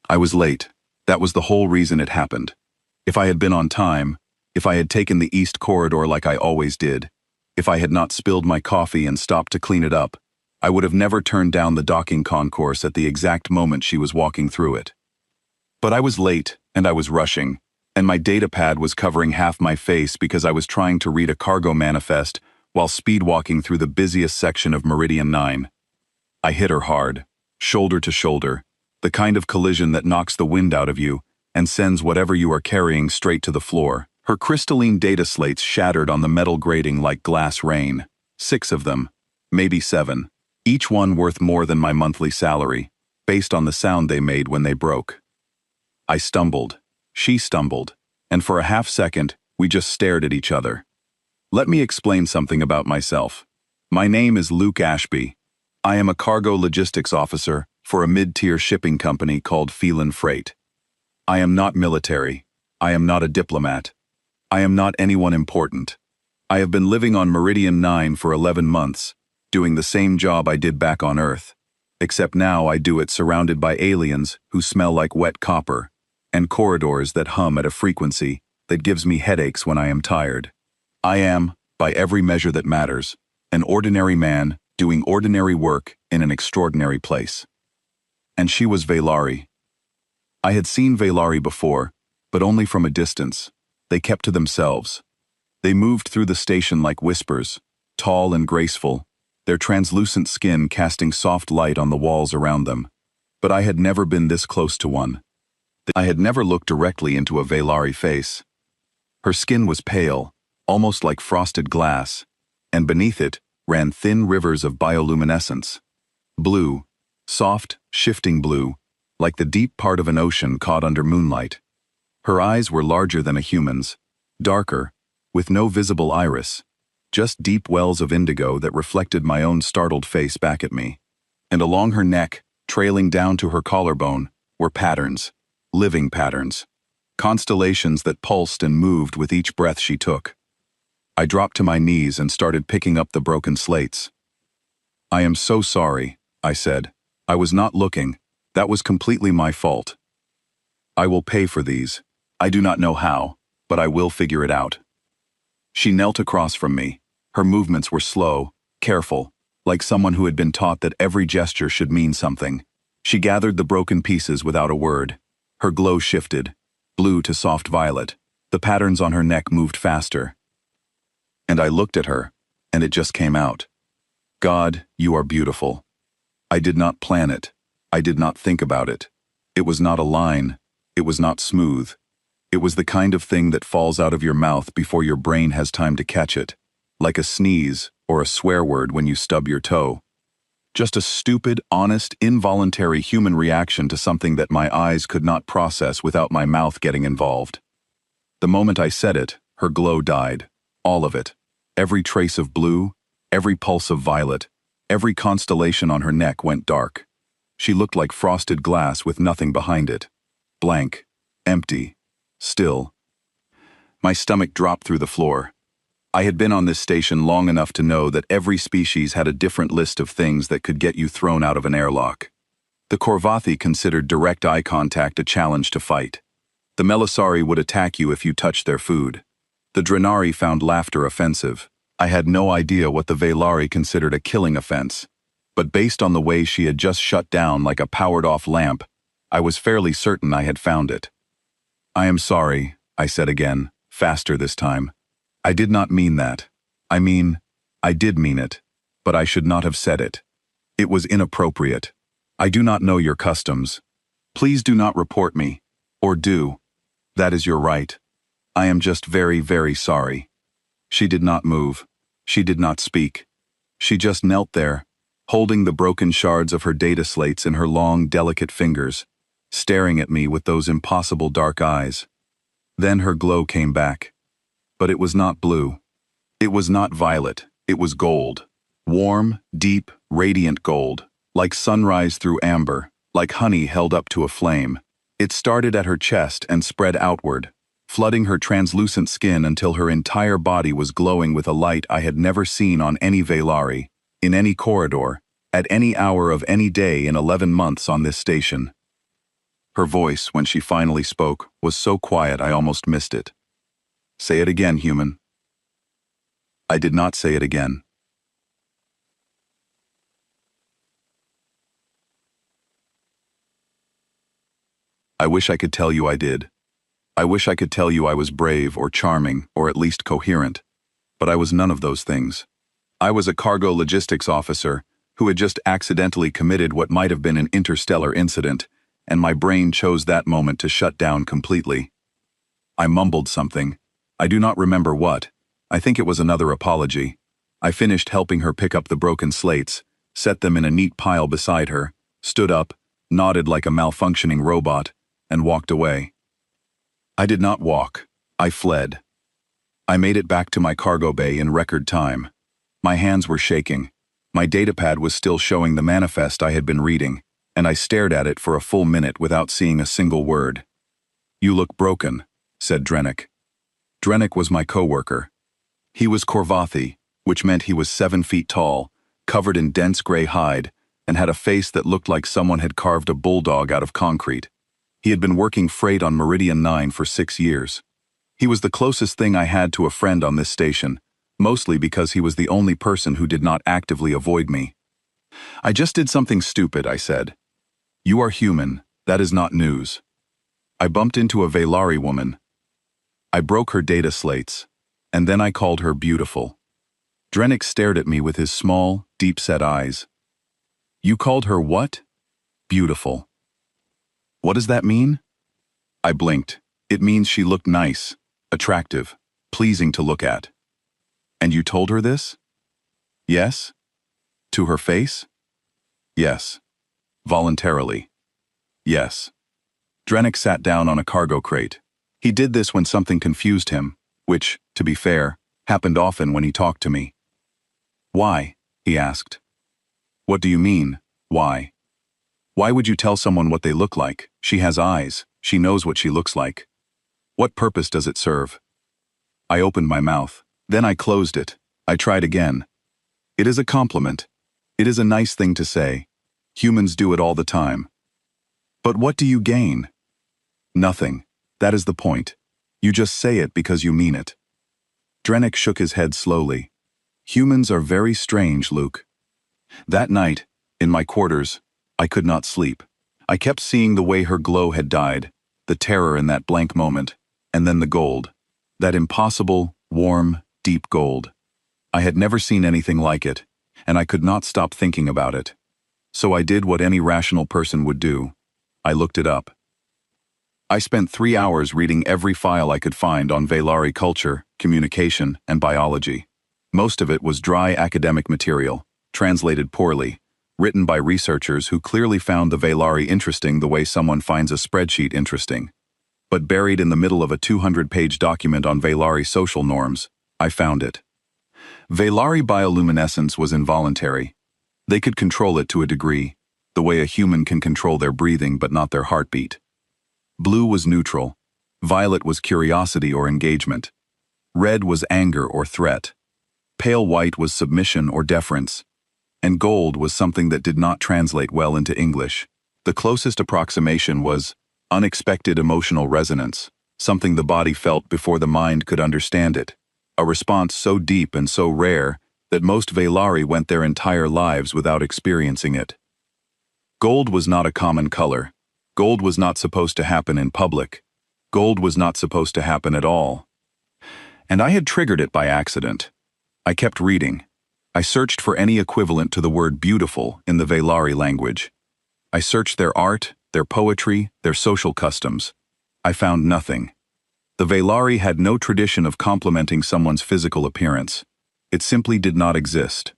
I was late. That was the whole reason it happened. If I had been on time, if I had taken the east corridor like I always did, if I had not spilled my coffee and stopped to clean it up, I would have never turned down the docking concourse at the exact moment she was walking through it. But I was late, and I was rushing, and my data pad was covering half my face because I was trying to read a cargo manifest while speed-walking through the busiest section of Meridian 9. I hit her hard, shoulder to shoulder, the kind of collision that knocks the wind out of you and sends whatever you are carrying straight to the floor. Her crystalline data slates shattered on the metal grating like glass rain. 6 of them, maybe 7, each one worth more than my monthly salary, based on the sound they made when they broke. I stumbled, she stumbled, and for a half second, we just stared at each other. Let me explain something about myself. My name is Luke Ashby. I am a cargo logistics officer for a mid-tier shipping company called Phelan Freight. I am not military. I am not a diplomat. I am not anyone important. I have been living on Meridian 9 for 11 months, doing the same job I did back on Earth, except now I do it surrounded by aliens who smell like wet copper, and corridors that hum at a frequency that gives me headaches when I am tired. I am, by every measure that matters, an ordinary man doing ordinary work in an extraordinary place. And she was Vaylari. I had seen Vaylari before, but only from a distance. They kept to themselves. They moved through the station like whispers, tall and graceful, their translucent skin casting soft light on the walls around them. But I had never been this close to one. I had never looked directly into a Vaylari face. Her skin was pale, almost like frosted glass, and beneath it ran thin rivers of bioluminescence. Blue, soft, shifting blue, like the deep part of an ocean caught under moonlight. Her eyes were larger than a human's, darker, with no visible iris, just deep wells of indigo that reflected my own startled face back at me. And along her neck, trailing down to her collarbone, were patterns, living patterns, constellations that pulsed and moved with each breath she took. I dropped to my knees and started picking up the broken slates. "I am so sorry," I said. "I was not looking. That was completely my fault. I will pay for these. I do not know how, but I will figure it out." She knelt across from me. Her movements were slow, careful, like someone who had been taught that every gesture should mean something. She gathered the broken pieces without a word. Her glow shifted, blue to soft violet. The patterns on her neck moved faster. And I looked at her, and it just came out. God, you are beautiful. I did not plan it. I did not think about it. It was not a line. It was not smooth. It was the kind of thing that falls out of your mouth before your brain has time to catch it, like a sneeze or a swear word when you stub your toe. Just a stupid, honest, involuntary human reaction to something that my eyes could not process without my mouth getting involved. The moment I said it, her glow died. All of it. Every trace of blue, every pulse of violet, every constellation on her neck went dark. She looked like frosted glass with nothing behind it. Blank, empty, still. My stomach dropped through the floor. I had been on this station long enough to know that every species had a different list of things that could get you thrown out of an airlock. The Korvathi considered direct eye contact a challenge to fight. The Melisari would attack you if you touched their food. The Drenari found laughter offensive. I had no idea what the Vaylari considered a killing offense, but based on the way she had just shut down like a powered-off lamp, I was fairly certain I had found it. "I am sorry," I said again, faster this time. "I did not mean that. I did mean it, but I should not have said it. It was inappropriate. I do not know your customs. Please do not report me, or do. That is your right. I am just very, very sorry." She did not move. She did not speak. She just knelt there, holding the broken shards of her data slates in her long, delicate fingers, staring at me with those impossible dark eyes. Then her glow came back. But it was not blue. It was not violet. It was gold. Warm, deep, radiant gold, like sunrise through amber, like honey held up to a flame. It started at her chest and spread outward, flooding her translucent skin until her entire body was glowing with a light I had never seen on any Vaylari, in any corridor, at any hour of any day in 11 months on this station. Her voice, when she finally spoke, was so quiet I almost missed it. "Say it again, human." I did not say it again. I wish I could tell you I did. I wish I could tell you I was brave or charming or at least coherent. But I was none of those things. I was a cargo logistics officer who had just accidentally committed what might have been an interstellar incident, and my brain chose that moment to shut down completely. I mumbled something. I do not remember what. I think it was another apology. I finished helping her pick up the broken slates, set them in a neat pile beside her, stood up, nodded like a malfunctioning robot, and walked away. I did not walk. I fled. I made it back to my cargo bay in record time. My hands were shaking. My datapad was still showing the manifest I had been reading, and I stared at it for a full minute without seeing a single word. "You look broken," said Drennick. Drennick was my coworker. He was Korvathi, which meant he was 7 feet tall, covered in dense gray hide, and had a face that looked like someone had carved a bulldog out of concrete. He had been working freight on Meridian 9 for 6 years. He was the closest thing I had to a friend on this station, mostly because he was the only person who did not actively avoid me. "I just did something stupid," I said. "You are human, that is not news." I bumped into a Velari woman. I broke her data slates, and then I called her beautiful. Drennick stared at me with his small, deep-set eyes. "You called her what?" "Beautiful." "What does that mean?" I blinked. "It means she looked nice, attractive, pleasing to look at." "And you told her this?" "Yes." "To her face?" "Yes." "Voluntarily?" "Yes." Drennick sat down on a cargo crate. He did this when something confused him, which, to be fair, happened often when he talked to me. "Why?" he asked. "What do you mean, why?" "Why would you tell someone what they look like? She has eyes. She knows what she looks like. What purpose does it serve?" I opened my mouth. Then I closed it. I tried again. "It is a compliment. It is a nice thing to say. Humans do it all the time." "But what do you gain?" "Nothing. That is the point. You just say it because you mean it." Drennick shook his head slowly. "Humans are very strange, Luke." That night, in my quarters, I could not sleep. I kept seeing the way her glow had died, the terror in that blank moment, and then the gold. That impossible, warm, deep gold. I had never seen anything like it, and I could not stop thinking about it. So I did what any rational person would do. I looked it up. I spent 3 hours reading every file I could find on Velari culture, communication, and biology. Most of it was dry academic material, translated poorly, written by researchers who clearly found the Velari interesting the way someone finds a spreadsheet interesting. But buried in the middle of a 200-page document on Velari social norms, I found it. Velari bioluminescence was involuntary. They could control it to a degree, the way a human can control their breathing but not their heartbeat. Blue was neutral. Violet was curiosity or engagement. Red was anger or threat. Pale white was submission or deference. And gold was something that did not translate well into English. The closest approximation was unexpected emotional resonance, something the body felt before the mind could understand it, a response so deep and so rare that most Velari went their entire lives without experiencing it. Gold was not a common color. Gold was not supposed to happen in public. Gold was not supposed to happen at all. And I had triggered it by accident. I kept reading. I searched for any equivalent to the word beautiful in the Velari language. I searched their art, their poetry, their social customs. I found nothing. The Velari had no tradition of complimenting someone's physical appearance. It simply did not exist.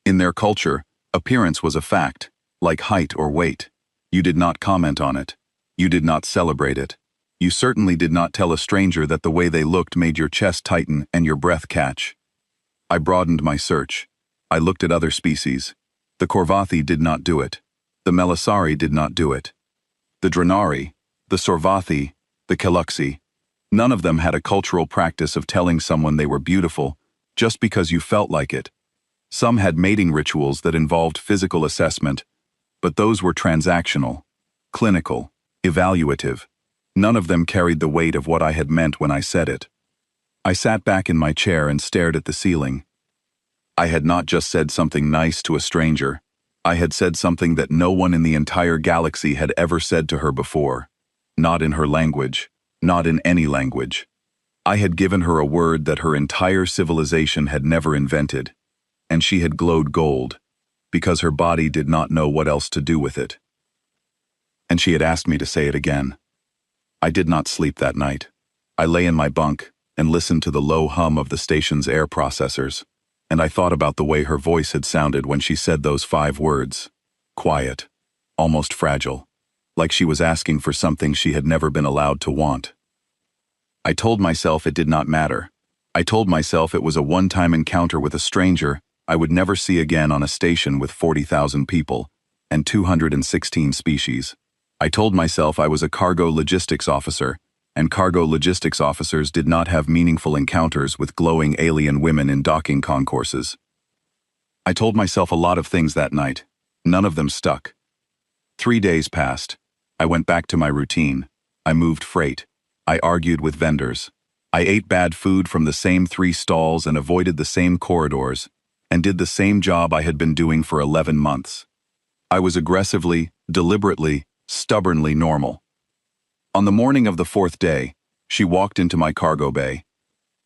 In their culture, appearance was a fact, like height or weight. You did not comment on it. You did not celebrate it. You certainly did not tell a stranger that the way they looked made your chest tighten and your breath catch. I broadened my search. I looked at other species. The Korvathi did not do it. The Melisari did not do it. The Dranari, the Sorvathi, the Keluxi, none of them had a cultural practice of telling someone they were beautiful just because you felt like it. Some had mating rituals that involved physical assessment, but those were transactional, clinical, evaluative. None of them carried the weight of what I had meant when I said it. I sat back in my chair and stared at the ceiling. I had not just said something nice to a stranger. I had said something that no one in the entire galaxy had ever said to her before. Not in her language. Not in any language. I had given her a word that her entire civilization had never invented, and she had glowed gold, because her body did not know what else to do with it. And she had asked me to say it again. I did not sleep that night. I lay in my bunk and listened to the low hum of the station's air processors, and I thought about the way her voice had sounded when she said those 5 words. Quiet, almost fragile, like she was asking for something she had never been allowed to want. I told myself it did not matter. I told myself it was a one-time encounter with a stranger I would never see again on a station with 40,000 people and 216 species. I told myself I was a cargo logistics officer, and cargo logistics officers did not have meaningful encounters with glowing alien women in docking concourses. I told myself a lot of things that night. None of them stuck. 3 days passed. I went back to my routine. I moved freight. I argued with vendors. I ate bad food from the same 3 stalls and avoided the same corridors, and did the same job I had been doing for 11 months. I was aggressively, deliberately, stubbornly normal. On the morning of the 4th day, she walked into my cargo bay.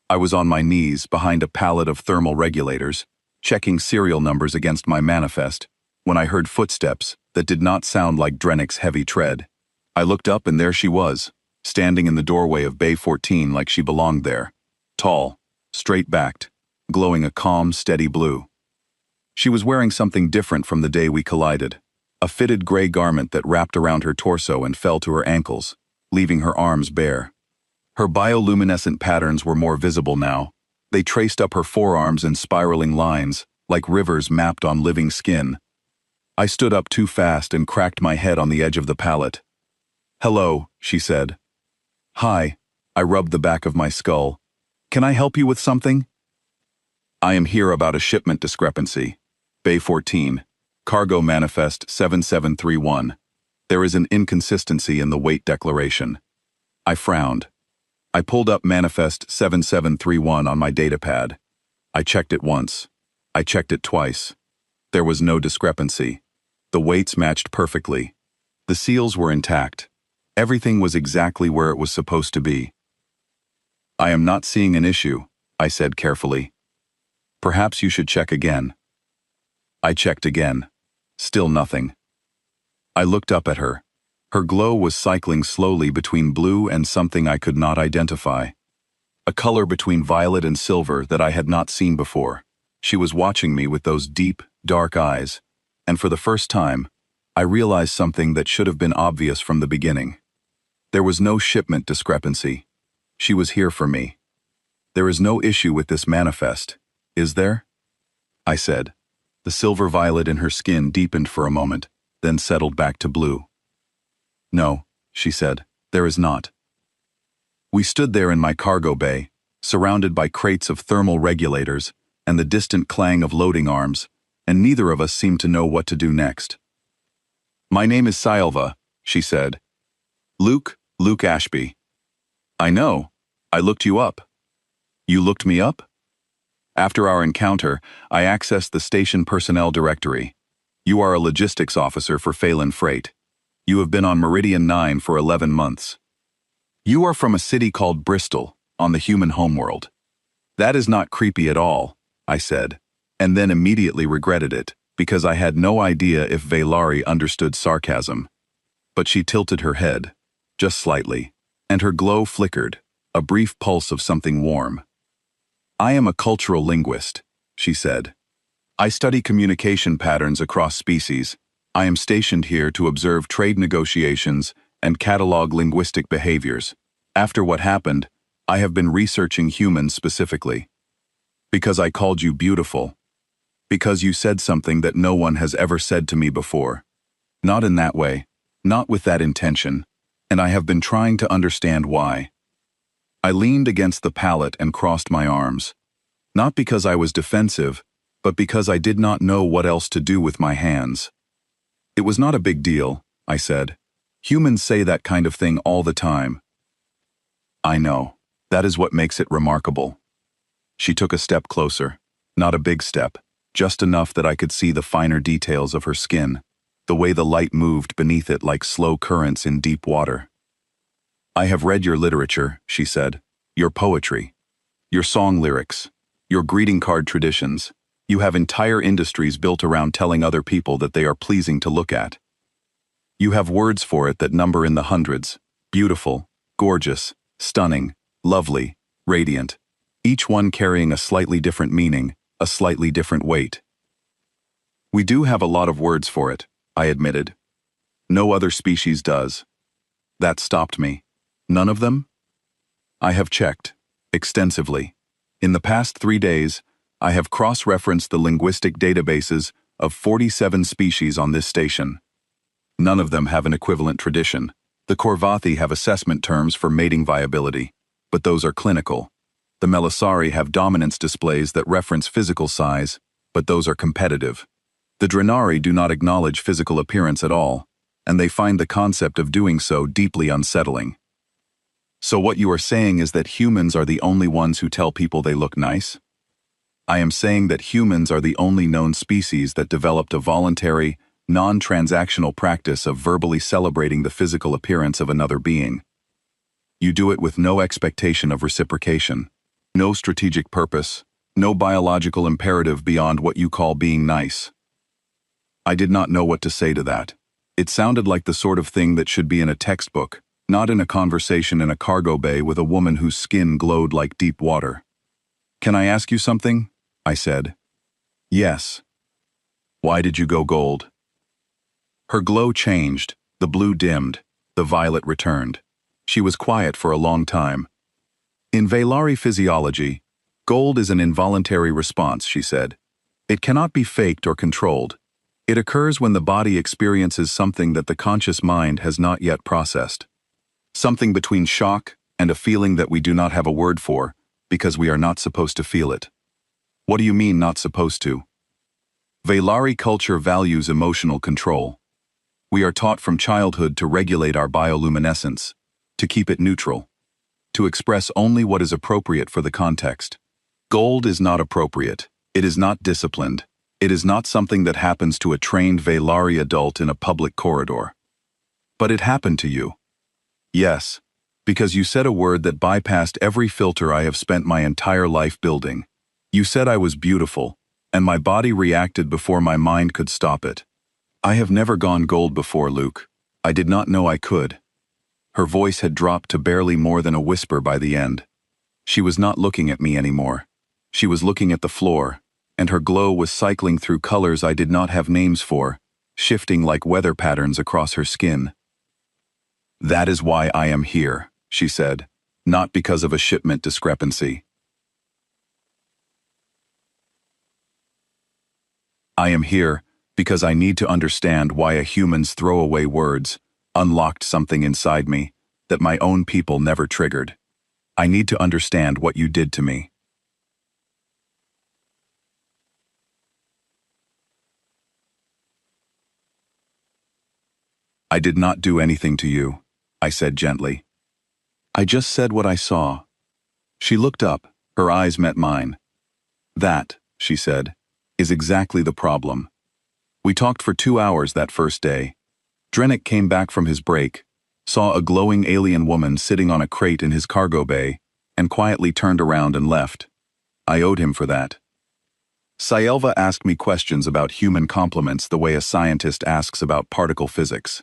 I was on my knees behind a pallet of thermal regulators, checking serial numbers against my manifest, when I heard footsteps that did not sound like Drennick's heavy tread. I looked up and there she was, standing in the doorway of Bay 14 like she belonged there, tall, straight-backed, glowing a calm, steady blue. She was wearing something different from the day we collided, a fitted gray garment that wrapped around her torso and fell to her ankles, leaving her arms bare. Her bioluminescent patterns were more visible now. They traced up her forearms in spiraling lines, like rivers mapped on living skin. I stood up too fast and cracked my head on the edge of the pallet. "Hello," she said. "Hi," I rubbed the back of my skull. "Can I help you with something?" "I am here about a shipment discrepancy. Bay 14, Cargo Manifest 7731. There is an inconsistency in the weight declaration." I frowned. I pulled up Manifest 7731 on my datapad. I checked it once. I checked it twice. There was no discrepancy. The weights matched perfectly. The seals were intact. Everything was exactly where it was supposed to be. "I am not seeing an issue," I said carefully. "Perhaps you should check again." I checked again. Still nothing. I looked up at her. Her glow was cycling slowly between blue and something I could not identify. A color between violet and silver that I had not seen before. She was watching me with those deep, dark eyes, and for the first time, I realized something that should have been obvious from the beginning. There was no shipment discrepancy. She was here for me. "There is no issue with this manifest, is there?" I said. The silver violet in her skin deepened for a moment, then settled back to blue. "No," she said, "there is not." We stood there in my cargo bay, surrounded by crates of thermal regulators and the distant clang of loading arms, and neither of us seemed to know what to do next. "My name is Sylva," she said. Luke Ashby." "I know. I looked you up." "You looked me up?" "After our encounter, I accessed the station personnel directory. You are a logistics officer for Phelan Freight. You have been on Meridian 9 for 11 months. You are from a city called Bristol, on the human homeworld." "That is not creepy at all," I said, and then immediately regretted it, because I had no idea if Vaylari understood sarcasm. But she tilted her head, just slightly, and her glow flickered, a brief pulse of something warm. "I am a cultural linguist," she said. "I study communication patterns across species. I am stationed here to observe trade negotiations and catalog linguistic behaviors. After what happened, I have been researching humans specifically. Because I called you beautiful. Because you said something that no one has ever said to me before. Not in that way, not with that intention, and I have been trying to understand why." I leaned against the pallet and crossed my arms. Not because I was defensive, but because I did not know what else to do with my hands. "It was not a big deal," I said. Humans say that kind of thing all the time. I know. That is what makes it remarkable. She took a step closer. Not a big step, just enough that I could see the finer details of her skin, the way the light moved beneath it like slow currents in deep water. I have read your literature, she said, your poetry, your song lyrics, your greeting card traditions. You have entire industries built around telling other people that they are pleasing to look at. You have words for it that number in the hundreds: beautiful, gorgeous, stunning, lovely, radiant, each one carrying a slightly different meaning, a slightly different weight. We do have a lot of words for it, I admitted. No other species does. That stopped me. None of them? I have checked, extensively. In the past 3 days, I have cross-referenced the linguistic databases of 47 species on this station. None of them have an equivalent tradition. The Corvathi have assessment terms for mating viability, but those are clinical. The Melisari have dominance displays that reference physical size, but those are competitive. The Drenari do not acknowledge physical appearance at all, and they find the concept of doing so deeply unsettling. So what you are saying is that humans are the only ones who tell people they look nice? I am saying that humans are the only known species that developed a voluntary, non-transactional practice of verbally celebrating the physical appearance of another being. You do it with no expectation of reciprocation, no strategic purpose, no biological imperative beyond what you call being nice. I did not know what to say to that. It sounded like the sort of thing that should be in a textbook, not in a conversation in a cargo bay with a woman whose skin glowed like deep water. Can I ask you something? I said. Yes. Why did you go gold? Her glow changed, the blue dimmed, the violet returned. She was quiet for a long time. In Velari physiology, gold is an involuntary response, she said. It cannot be faked or controlled. It occurs when the body experiences something that the conscious mind has not yet processed. Something between shock and a feeling that we do not have a word for, because we are not supposed to feel it. What do you mean not supposed to? Velari culture values emotional control. We are taught from childhood to regulate our bioluminescence, to keep it neutral, to express only what is appropriate for the context. Gold is not appropriate. It is not disciplined. It is not something that happens to a trained Velari adult in a public corridor. But it happened to you. Yes, because you said a word that bypassed every filter I have spent my entire life building. You said I was beautiful, and my body reacted before my mind could stop it. I have never gone gold before, Luke. I did not know I could. Her voice had dropped to barely more than a whisper by the end. She was not looking at me anymore. She was looking at the floor, and her glow was cycling through colors I did not have names for, shifting like weather patterns across her skin. That is why I am here, she said, not because of a shipment discrepancy. I am here because I need to understand why a human's throwaway words unlocked something inside me that my own people never triggered. I need to understand what you did to me. I did not do anything to you, I said gently. I just said what I saw. She looked up, her eyes met mine. That, she said, is exactly the problem. We talked for 2 hours that first day. Drennick came back from his break, saw a glowing alien woman sitting on a crate in his cargo bay, and quietly turned around and left. I owed him for that. Sayelva asked me questions about human compliments the way a scientist asks about particle physics.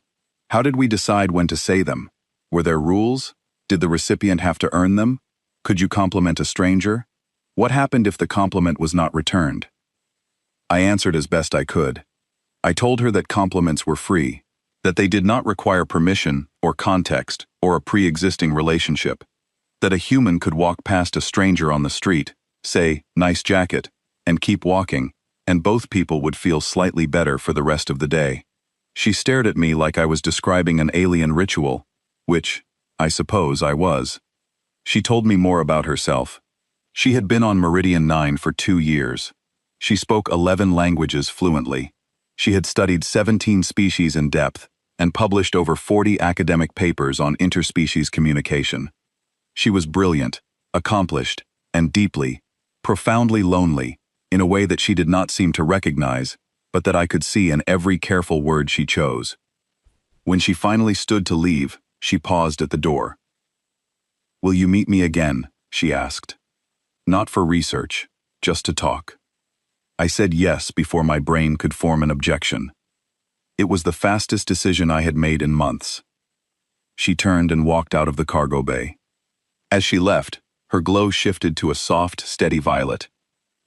How did we decide when to say them? Were there rules? Did the recipient have to earn them? Could you compliment a stranger? What happened if the compliment was not returned? I answered as best I could. I told her that compliments were free, that they did not require permission or context or a pre-existing relationship, that a human could walk past a stranger on the street, say, "Nice jacket," and keep walking, and both people would feel slightly better for the rest of the day. She stared at me like I was describing an alien ritual, which, I suppose, I was. She told me more about herself. She had been on Meridian 9 for 2 years. She spoke 11 languages fluently. She had studied 17 species in depth, and published over 40 academic papers on interspecies communication. She was brilliant, accomplished, and deeply, profoundly lonely, in a way that she did not seem to recognize, but that I could see in every careful word she chose. When she finally stood to leave, she paused at the door. "Will you meet me again?" she asked. "Not for research, just to talk." I said yes before my brain could form an objection. It was the fastest decision I had made in months. She turned and walked out of the cargo bay. As she left, her glow shifted to a soft, steady violet.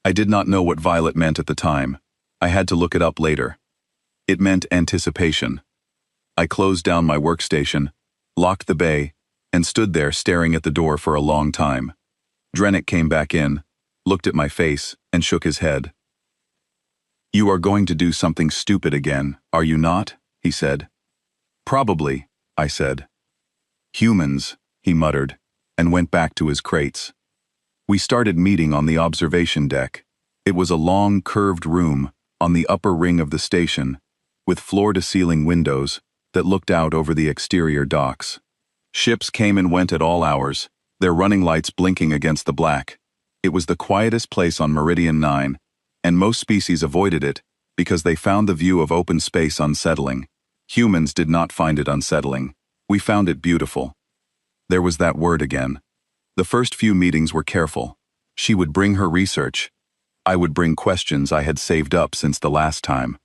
I did not know what violet meant at the time. I had to look it up later. It meant anticipation. I closed down my workstation, locked the bay, and stood there staring at the door for a long time. Drennick came back in, looked at my face, and shook his head. "You are going to do something stupid again, are you not?" he said. "Probably," I said. "Humans," he muttered, and went back to his crates. We started meeting on the observation deck. It was a long, curved room on the upper ring of the station, with floor-to-ceiling windows that looked out over the exterior docks. Ships came and went at all hours, their running lights blinking against the black. It was the quietest place on Meridian 9, and most species avoided it because they found the view of open space unsettling. Humans did not find it unsettling. We found it beautiful. There was that word again. The first few meetings were careful. She would bring her research. I would bring questions I had saved up since the last time.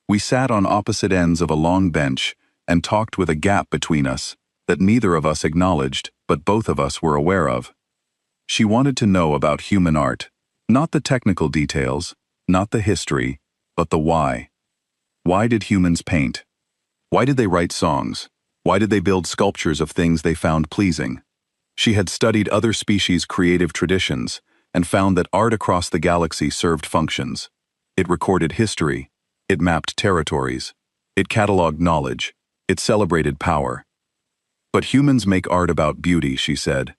We sat on opposite ends of a long bench and talked with a gap between us that neither of us acknowledged, but both of us were aware of. She wanted to know about human art, not the technical details, not the history, but the why. Why did humans paint? Why did they write songs? Why did they build sculptures of things they found pleasing? She had studied other species' creative traditions and found that art across the galaxy served functions. It recorded history. It mapped territories. It cataloged knowledge. It celebrated power. But humans make art about beauty, she said.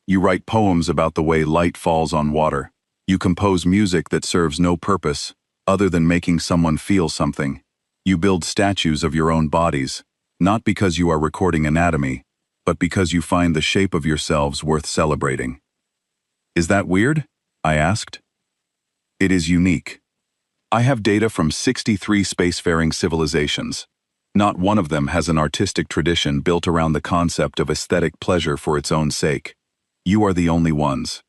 You write poems about the way light falls on water. You compose music that serves no purpose other than making someone feel something. You build statues of your own bodies, not because you are recording anatomy, but because you find the shape of yourselves worth celebrating. Is that weird? I asked. It is unique. I have data from 63 spacefaring civilizations. Not one of them has an artistic tradition built around the concept of aesthetic pleasure for its own sake. You are the only ones.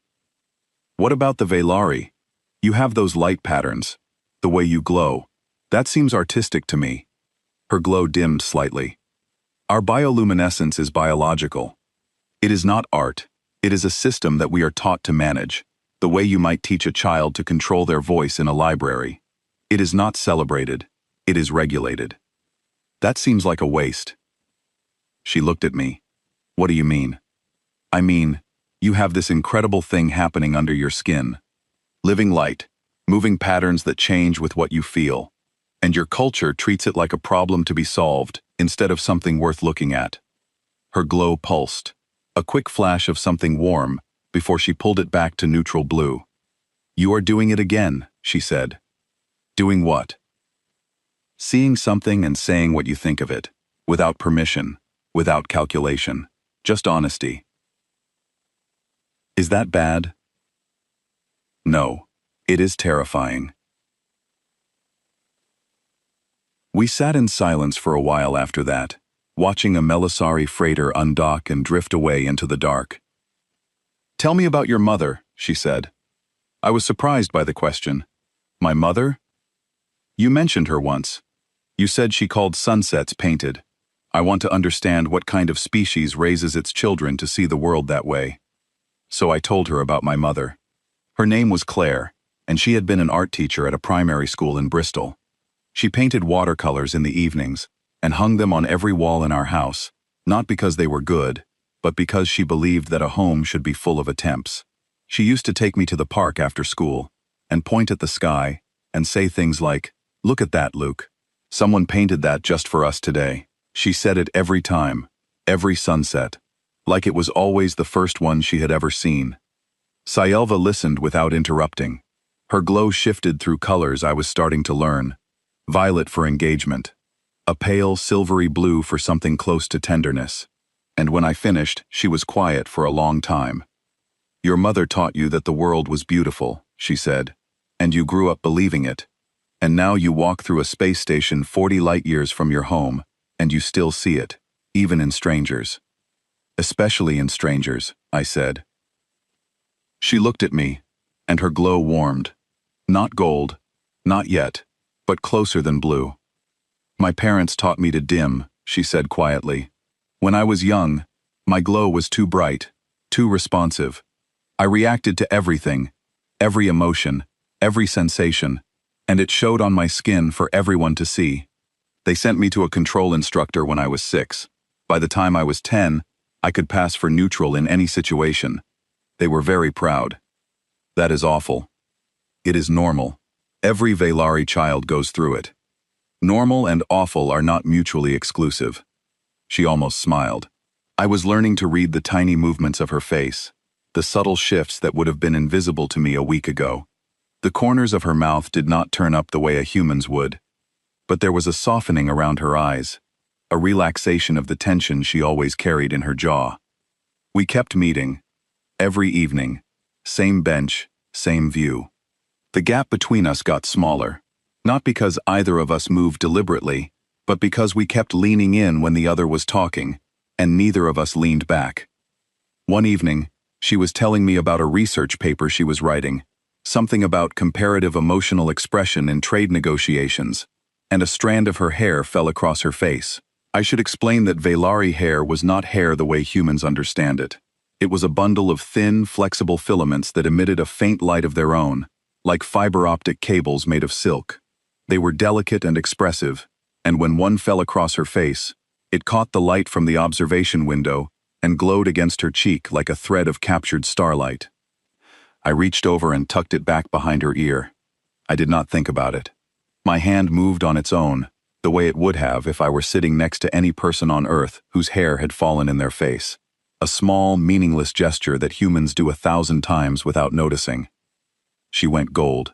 What about the Velari? You have those light patterns, the way you glow. That seems artistic to me. Her glow dimmed slightly. Our bioluminescence is biological. It is not art. It is a system that we are taught to manage, the way you might teach a child to control their voice in a library. It is not celebrated. It is regulated. That seems like a waste. She looked at me. What do you mean? I mean, you have this incredible thing happening under your skin. Living light, moving patterns that change with what you feel. And your culture treats it like a problem to be solved instead of something worth looking at. Her glow pulsed, a quick flash of something warm before she pulled it back to neutral blue. You are doing it again, she said. Doing what? Seeing something and saying what you think of it, without permission, without calculation, just honesty. Is that bad? No, it is terrifying. We sat in silence for a while after that, watching a Melisari freighter undock and drift away into the dark. Tell me about your mother, she said. I was surprised by the question. My mother? You mentioned her once. You said she called sunsets painted. I want to understand what kind of species raises its children to see the world that way. So I told her about my mother. Her name was Claire, and she had been an art teacher at a primary school in Bristol. She painted watercolors in the evenings and hung them on every wall in our house, not because they were good, but because she believed that a home should be full of attempts. She used to take me to the park after school and point at the sky and say things like, "Look at that, Luke. Someone painted that just for us today." She said it every time, every sunset, like it was always the first one she had ever seen. Sayelva listened without interrupting. Her glow shifted through colors I was starting to learn. Violet for engagement, a pale silvery blue for something close to tenderness. And when I finished, she was quiet for a long time. "Your mother taught you that the world was beautiful," she said, "and you grew up believing it. And now you walk through a space station 40 light years from your home, and you still see it, even in strangers." "Especially in strangers," I said. She looked at me, and her glow warmed. Not gold, not yet, but closer than blue. "My parents taught me to dim," she said quietly. "When I was young, my glow was too bright, too responsive. I reacted to everything, every emotion, every sensation, and it showed on my skin for everyone to see. They sent me to a control instructor when I was 6. By the time I was 10, I could pass for neutral in any situation. They were very proud." "That is awful." "It is normal. Every Velari child goes through it. Normal and awful are not mutually exclusive." She almost smiled. I was learning to read the tiny movements of her face, the subtle shifts that would have been invisible to me a week ago. The corners of her mouth did not turn up the way a human's would, but there was a softening around her eyes, a relaxation of the tension she always carried in her jaw. We kept meeting. Every evening. Same bench, same view. The gap between us got smaller, not because either of us moved deliberately, but because we kept leaning in when the other was talking, and neither of us leaned back. One evening, she was telling me about a research paper she was writing, something about comparative emotional expression in trade negotiations, and a strand of her hair fell across her face. I should explain that Velari hair was not hair the way humans understand it. It was a bundle of thin, flexible filaments that emitted a faint light of their own, like fiber optic cables made of silk. They were delicate and expressive, and when one fell across her face, it caught the light from the observation window and glowed against her cheek like a thread of captured starlight. I reached over and tucked it back behind her ear. I did not think about it. My hand moved on its own, the way it would have if I were sitting next to any person on Earth whose hair had fallen in their face. A small, meaningless gesture that humans do 1,000 times without noticing. She went gold.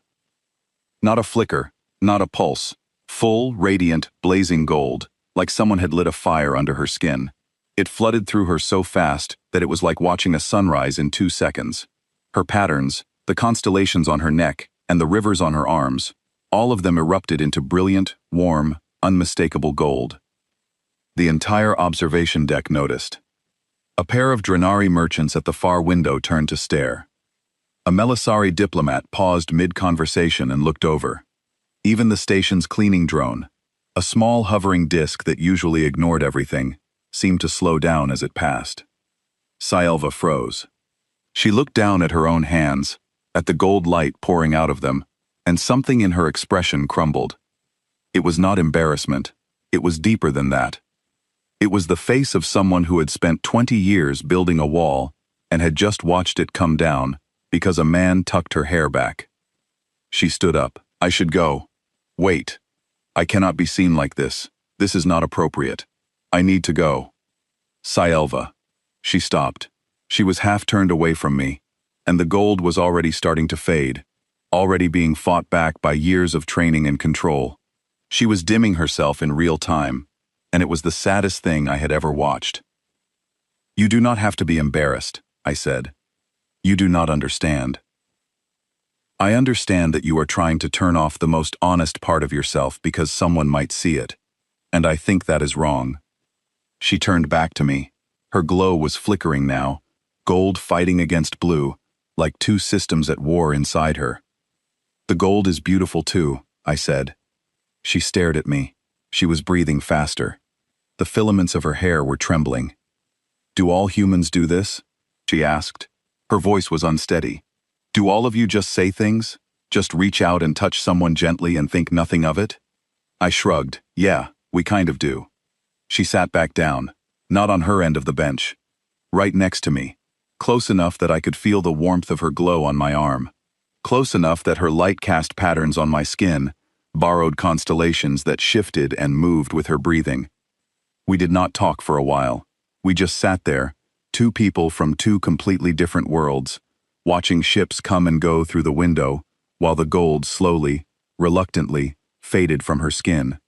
Not a flicker, not a pulse. Full, radiant, blazing gold, like someone had lit a fire under her skin. It flooded through her so fast that it was like watching a sunrise in 2 seconds. Her patterns, the constellations on her neck, and the rivers on her arms, all of them erupted into brilliant, warm, unmistakable gold. The entire observation deck noticed. A pair of Drenari merchants at the far window turned to stare. A Melisari diplomat paused mid-conversation and looked over. Even the station's cleaning drone, a small hovering disk that usually ignored everything, seemed to slow down as it passed. Saelva froze. She looked down at her own hands, at the gold light pouring out of them, and something in her expression crumbled. It was not embarrassment. It was deeper than that. It was the face of someone who had spent 20 years building a wall and had just watched it come down because a man tucked her hair back. She stood up. "I should go. Wait. I cannot be seen like this. This is not appropriate. I need to go." "Saelva." She stopped. She was half turned away from me, and the gold was already starting to fade, already being fought back by years of training and control. She was dimming herself in real time, and it was the saddest thing I had ever watched. "You do not have to be embarrassed," I said. "You do not understand. I understand that you are trying to turn off the most honest part of yourself because someone might see it, and I think that is wrong." She turned back to me. Her glow was flickering now, gold fighting against blue, like two systems at war inside her. "The gold is beautiful too," I said. She stared at me. She was breathing faster. The filaments of her hair were trembling. "Do all humans do this?" she asked. Her voice was unsteady. "Do all of you just say things? Just reach out and touch someone gently and think nothing of it?" I shrugged. "Yeah, we kind of do." She sat back down, not on her end of the bench, right next to me, close enough that I could feel the warmth of her glow on my arm, close enough that her light cast patterns on my skin, borrowed constellations that shifted and moved with her breathing. We did not talk for a while. We just sat there, two people from two completely different worlds, watching ships come and go through the window, while the gold slowly, reluctantly, faded from her skin.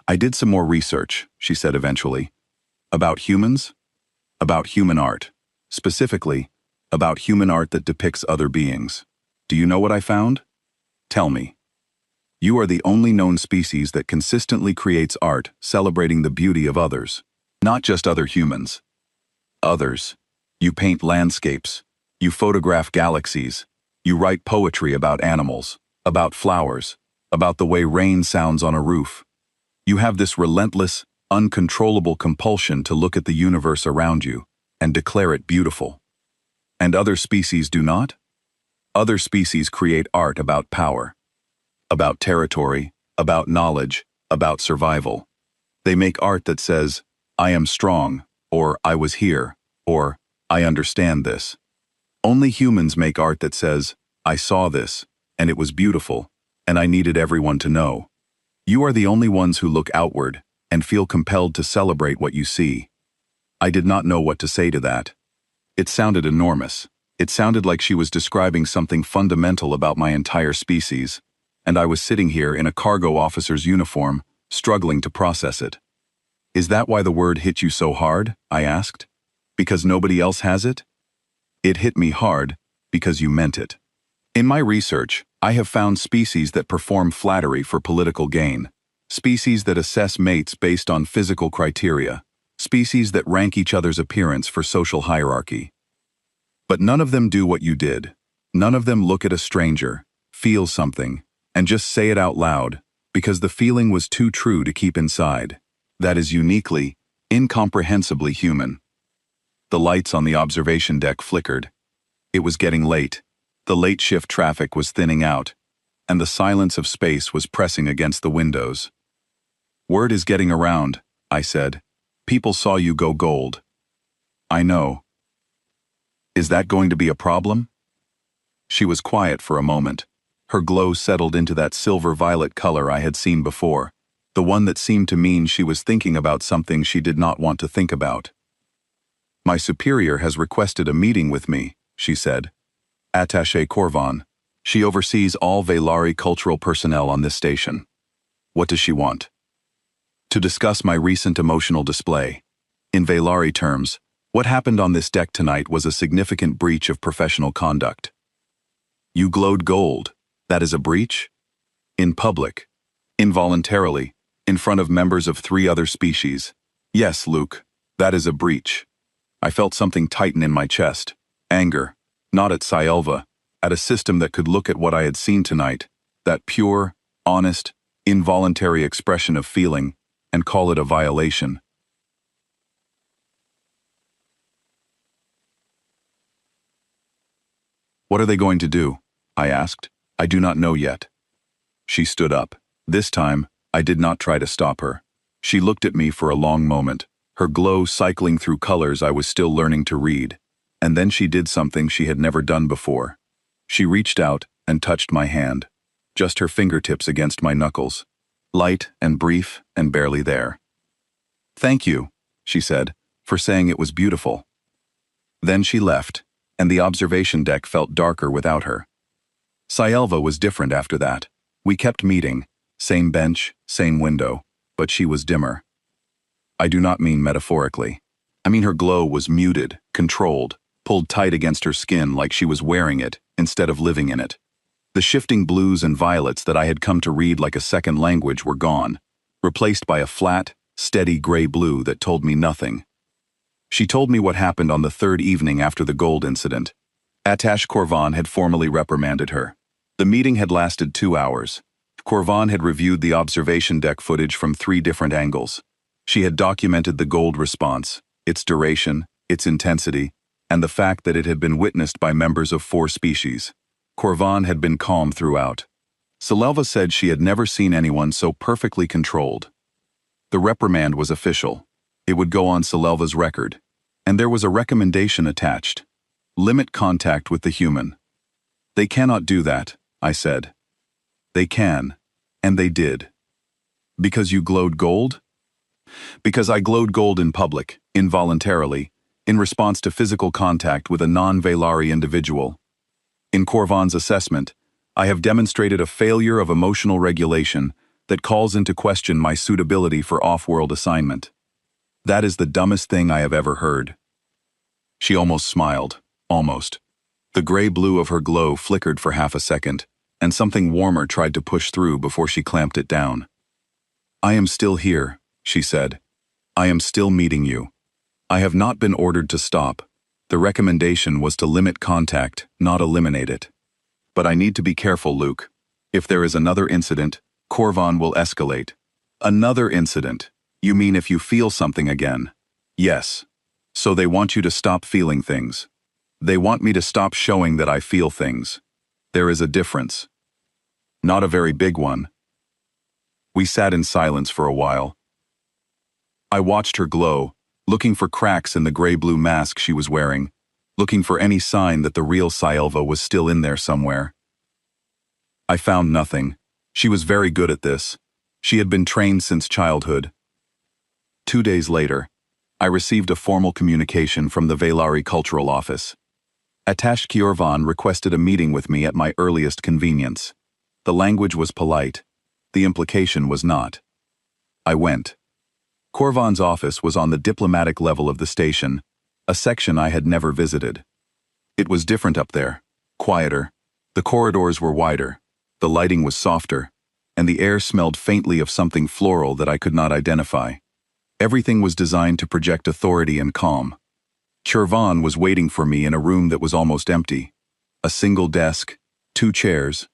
I did some more research, she said eventually. About humans? About human art. Specifically, about human art that depicts other beings. Do you know what I found? Tell me. You are the only known species that consistently creates art celebrating the beauty of others. Not just other humans. Others. You paint landscapes. You photograph galaxies. You write poetry about animals, about flowers, about the way rain sounds on a roof. You have this relentless, uncontrollable compulsion to look at the universe around you and declare it beautiful. And other species do not? Other species create art about power, about territory, about knowledge, about survival. They make art that says, I am strong, or I was here, or I understand this. Only humans make art that says, I saw this, and it was beautiful, and I needed everyone to know. You are the only ones who look outward and feel compelled to celebrate what you see. I did not know what to say to that. It sounded enormous. It sounded like she was describing something fundamental about my entire species, and I was sitting here in a cargo officer's uniform, struggling to process it. Is that why the word hit you so hard? I asked. Because nobody else has it? It hit me hard because you meant it. In my research, I have found species that perform flattery for political gain, species that assess mates based on physical criteria, species that rank each other's appearance for social hierarchy. But none of them do what you did. None of them look at a stranger, feel something, and just say it out loud, because the feeling was too true to keep inside. That is uniquely, incomprehensibly human. The lights on the observation deck flickered. It was getting late. The late shift traffic was thinning out, and the silence of space was pressing against the windows. Word is getting around, I said. People saw you go gold. I know. Is that going to be a problem? She was quiet for a moment. Her glow settled into that silver-violet color I had seen before, the one that seemed to mean she was thinking about something she did not want to think about. My superior has requested a meeting with me, she said. Attaché Corvan. She oversees all Velari cultural personnel on this station. What does she want? To discuss my recent emotional display. In Velari terms, what happened on this deck tonight was a significant breach of professional conduct. You glowed gold. That is a breach? In public. Involuntarily. In front of members of 3 other species. Yes, Luke. That is a breach. I felt something tighten in my chest. Anger. Not at Syelva, at a system that could look at what I had seen tonight, that pure, honest, involuntary expression of feeling, and call it a violation. What are they going to do? I asked. I do not know yet. She stood up. This time, I did not try to stop her. She looked at me for a long moment, her glow cycling through colors I was still learning to read. And then she did something she had never done before. She reached out and touched my hand, just her fingertips against my knuckles, light and brief and barely there. Thank you, she said, for saying it was beautiful. Then she left, and the observation deck felt darker without her. Syelva was different after that. We kept meeting, same bench, same window, but she was dimmer. I do not mean metaphorically. I mean her glow was muted, controlled, pulled tight against her skin like she was wearing it instead of living in it. The shifting blues and violets that I had come to read like a second language were gone, replaced by a flat, steady gray blue that told me nothing. She told me what happened on the 3rd evening after the gold incident. Attaché Corvan had formally reprimanded her. The meeting had lasted 2 hours. Corvan had reviewed the observation deck footage from 3 different angles. She had documented the gold response, its duration, its intensity, and the fact that it had been witnessed by members of 4 species. Corvan had been calm throughout. Syelva said she had never seen anyone so perfectly controlled. The reprimand was official. It would go on Syelva's record, and there was a recommendation attached. Limit contact with the human. They cannot do that, I said. They can, and they did. Because you glowed gold? Because I glowed gold in public, involuntarily, in response to physical contact with a non-Velari individual. In Corvan's assessment, I have demonstrated a failure of emotional regulation that calls into question my suitability for off-world assignment. That is the dumbest thing I have ever heard. She almost smiled. Almost. The gray-blue of her glow flickered for half a second, and something warmer tried to push through before she clamped it down. I am still here, she said. I am still meeting you. I have not been ordered to stop. The recommendation was to limit contact, not eliminate it. But I need to be careful, Luke. If there is another incident, Korvan will escalate. Another incident? You mean if you feel something again? Yes. So they want you to stop feeling things. They want me to stop showing that I feel things. There is a difference. Not a very big one. We sat in silence for a while. I watched her glow, looking for cracks in the gray-blue mask she was wearing, looking for any sign that the real Saelva was still in there somewhere. I found nothing. She was very good at this. She had been trained since childhood. 2 days later, I received a formal communication from the Velari Cultural Office. Attaché Korvan requested a meeting with me at my earliest convenience. The language was polite. The implication was not. I went. Korvan's office was on the diplomatic level of the station, a section I had never visited. It was different up there, quieter. The corridors were wider, the lighting was softer, and the air smelled faintly of something floral that I could not identify. Everything was designed to project authority and calm. Korvan was waiting for me in a room that was almost empty. A single desk, 2 chairs,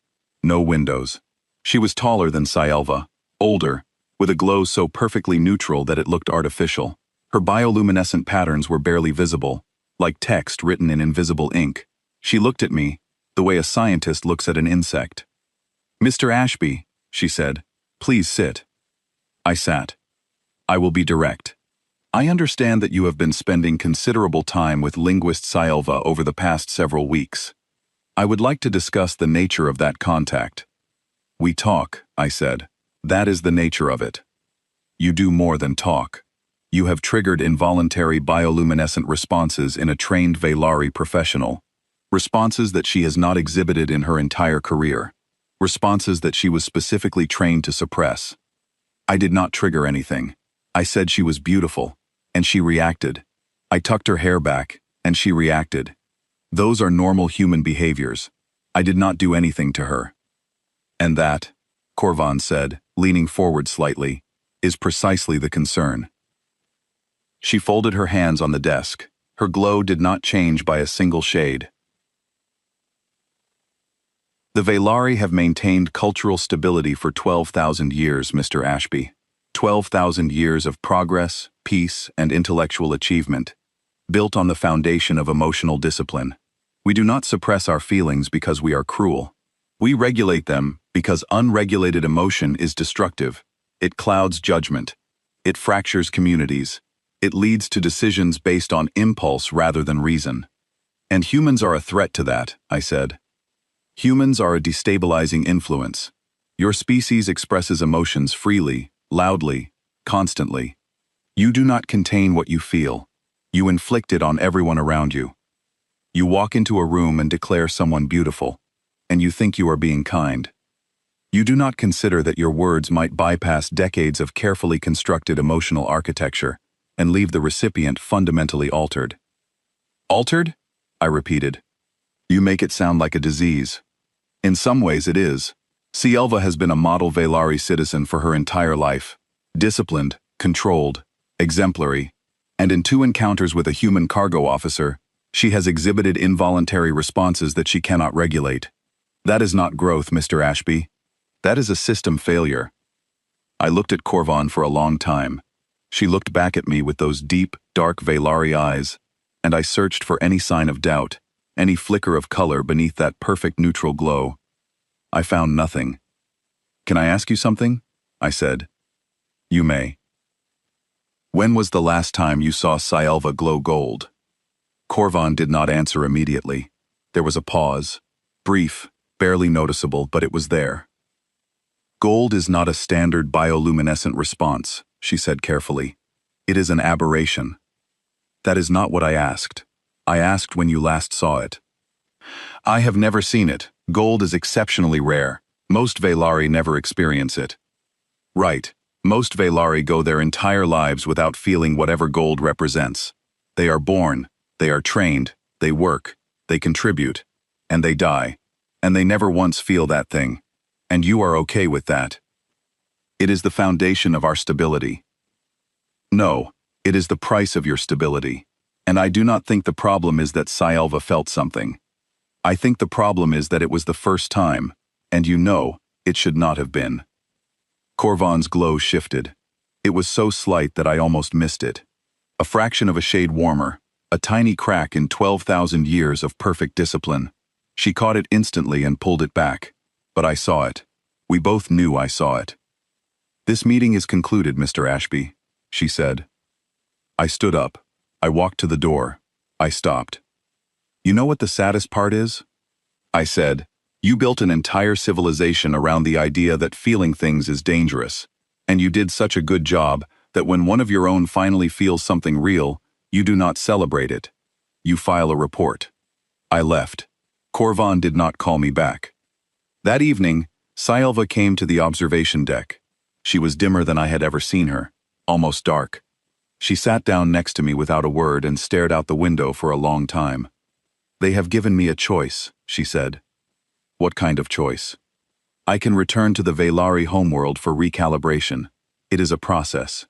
no windows. She was taller than Saelva, older, with a glow so perfectly neutral that it looked artificial. Her bioluminescent patterns were barely visible, like text written in invisible ink. She looked at me, the way a scientist looks at an insect. "Mr. Ashby," she said, "please sit." I sat. I will be direct. I understand that you have been spending considerable time with linguist Saelva over the past several weeks. I would like to discuss the nature of that contact. We talk, I said. That is the nature of it. You do more than talk. You have triggered involuntary bioluminescent responses in a trained Velari professional. Responses that she has not exhibited in her entire career. Responses that she was specifically trained to suppress. I did not trigger anything. I said she was beautiful, and she reacted. I tucked her hair back, and she reacted. Those are normal human behaviors. I did not do anything to her. And that, Korvan said, leaning forward slightly, is precisely the concern. She folded her hands on the desk. Her glow did not change by a single shade. The Velari have maintained cultural stability for 12,000 years, Mr. Ashby. 12,000 years of progress, peace, and intellectual achievement, built on the foundation of emotional discipline. We do not suppress our feelings because we are cruel. We regulate them because unregulated emotion is destructive. It clouds judgment. It fractures communities. It leads to decisions based on impulse rather than reason. And humans are a threat to that, I said. Humans are a destabilizing influence. Your species expresses emotions freely, loudly, constantly. You do not contain what you feel. You inflict it on everyone around you. You walk into a room and declare someone beautiful, and you think you are being kind. You do not consider that your words might bypass decades of carefully constructed emotional architecture and leave the recipient fundamentally altered. Altered? I repeated. You make it sound like a disease. In some ways it is. Saelva has been a model Velari citizen for her entire life. Disciplined, controlled, exemplary, and in 2 encounters with a human cargo officer, she has exhibited involuntary responses that she cannot regulate. That is not growth, Mr. Ashby. That is a system failure. I looked at Korvan for a long time. She looked back at me with those deep, dark Velari eyes, and I searched for any sign of doubt, any flicker of color beneath that perfect neutral glow. I found nothing. Can I ask you something? I said. You may. When was the last time you saw Saelva glow gold? Korvan did not answer immediately. There was a pause. Brief, barely noticeable, but it was there. Gold is not a standard bioluminescent response, she said carefully. It is an aberration. That is not what I asked. I asked when you last saw it. I have never seen it. Gold is exceptionally rare. Most Velari never experience it. Right. Most Velari go their entire lives without feeling whatever gold represents. They are born, they are trained, they work, they contribute, and they die. And they never once feel that thing. And you are okay with that. It is the foundation of our stability. No, it is the price of your stability. And I do not think the problem is that AgaiHFY felt something. I think the problem is that it was the first time, and you know, it should not have been. Corvan's glow shifted. It was so slight that I almost missed it. A fraction of a shade warmer, a tiny crack in 12,000 years of perfect discipline. She caught it instantly and pulled it back. But I saw it. We both knew I saw it. "This meeting is concluded, Mr. Ashby," she said. I stood up. I walked to the door. I stopped. "You know what the saddest part is?" I said. "You built an entire civilization around the idea that feeling things is dangerous. And you did such a good job that when one of your own finally feels something real, you do not celebrate it. You file a report." I left. Corvan did not call me back. That evening, AgaiHFY came to the observation deck. She was dimmer than I had ever seen her, almost dark. She sat down next to me without a word and stared out the window for a long time. "They have given me a choice," she said. "What kind of choice?" "I can return to the Velari homeworld for recalibration. It is a process.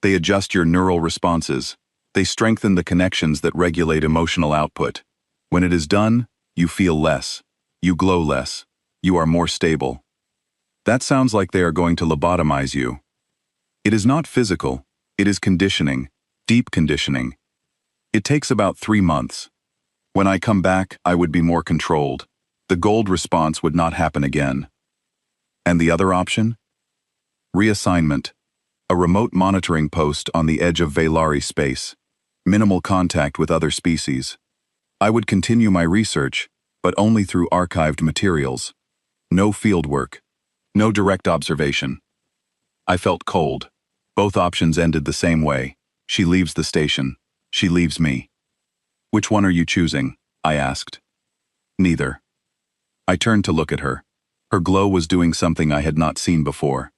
They adjust your neural responses. They strengthen the connections that regulate emotional output. When it is done, you feel less. You glow less. You are more stable." "That sounds like they are going to lobotomize you." "It is not physical. It is conditioning, deep conditioning. It takes about 3 months. When I come back, I would be more controlled. The gold response would not happen again." "And the other option?" "Reassignment. A remote monitoring post on the edge of Velari space. Minimal contact with other species. I would continue my research, but only through archived materials. No field work. No direct observation." I felt cold. Both options ended the same way. She leaves the station. She leaves me. "Which one are you choosing?" I asked. "Neither." I turned to look at her. Her glow was doing something I had not seen before.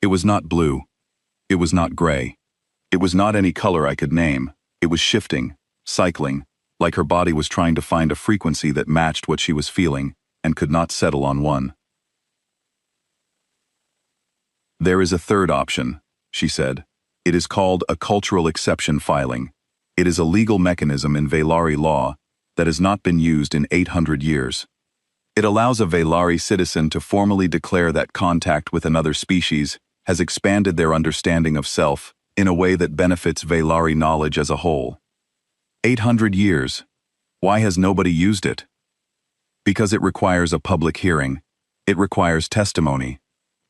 It was not blue. It was not gray. It was not any color I could name. It was shifting, cycling, like her body was trying to find a frequency that matched what she was feeling and could not settle on one. "There is a third option," she said. "It is called a cultural exception filing. It is a legal mechanism in Velari law that has not been used in 800 years. It allows a Velari citizen to formally declare that contact with another species has expanded their understanding of self in a way that benefits Velari knowledge as a whole. 800 years. Why has nobody used it? Because it requires a public hearing. It requires testimony.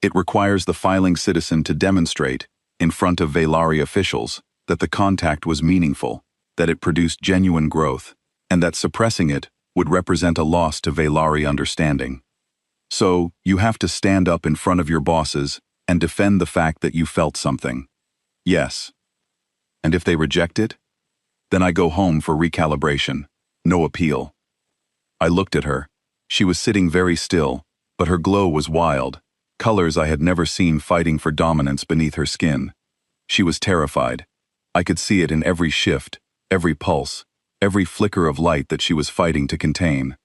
It requires the filing citizen to demonstrate, in front of Velari officials, that the contact was meaningful, that it produced genuine growth, and that suppressing it would represent a loss to Velari understanding. So, you have to stand up in front of your bosses and defend the fact that you felt something. Yes. And if they reject it? Then I go home for recalibration. No appeal." I looked at her. She was sitting very still, but her glow was wild, colors I had never seen fighting for dominance beneath her skin. She was terrified. I could see it in every shift, every pulse, every flicker of light that she was fighting to contain.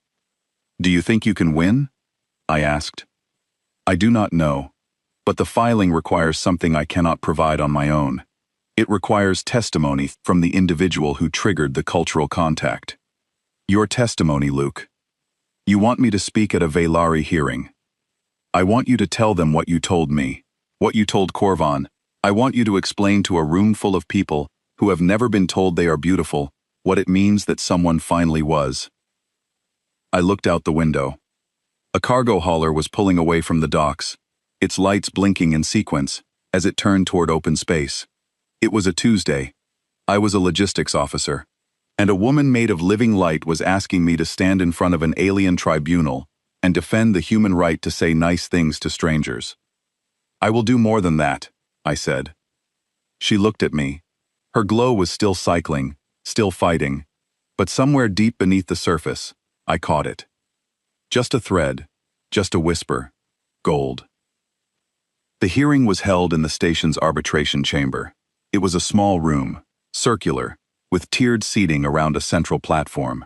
"Do you think you can win?" I asked. "I do not know. But the filing requires something I cannot provide on my own. It requires testimony from the individual who triggered the cultural contact. Your testimony, Luke. You want me to speak at a Velari hearing. I want you to tell them what you told me, what you told Corvan. I want you to explain to a room full of people who have never been told they are beautiful what it means that someone finally was." I looked out the window. A cargo hauler was pulling away from the docks, its lights blinking in sequence as it turned toward open space. It was a Tuesday. I was a logistics officer, and a woman made of living light was asking me to stand in front of an alien tribunal and defend the human right to say nice things to strangers. "I will do more than that," I said. She looked at me. Her glow was still cycling, still fighting, but somewhere deep beneath the surface, I caught it. Just a thread, just a whisper, gold. The hearing was held in the station's arbitration chamber. It was a small room, circular, with tiered seating around a central platform.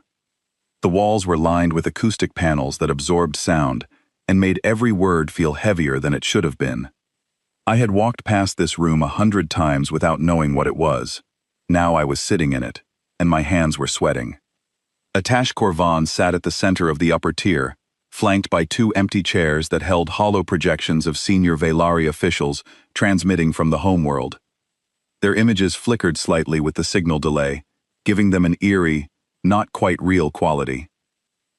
The walls were lined with acoustic panels that absorbed sound and made every word feel heavier than it should have been. I had walked past this room 100 times without knowing what it was. Now I was sitting in it, and my hands were sweating. AgaiHFY sat at the center of the upper tier, flanked by two empty chairs that held hollow projections of senior Velari officials transmitting from the homeworld. Their images flickered slightly with the signal delay, giving them an eerie, not quite real quality.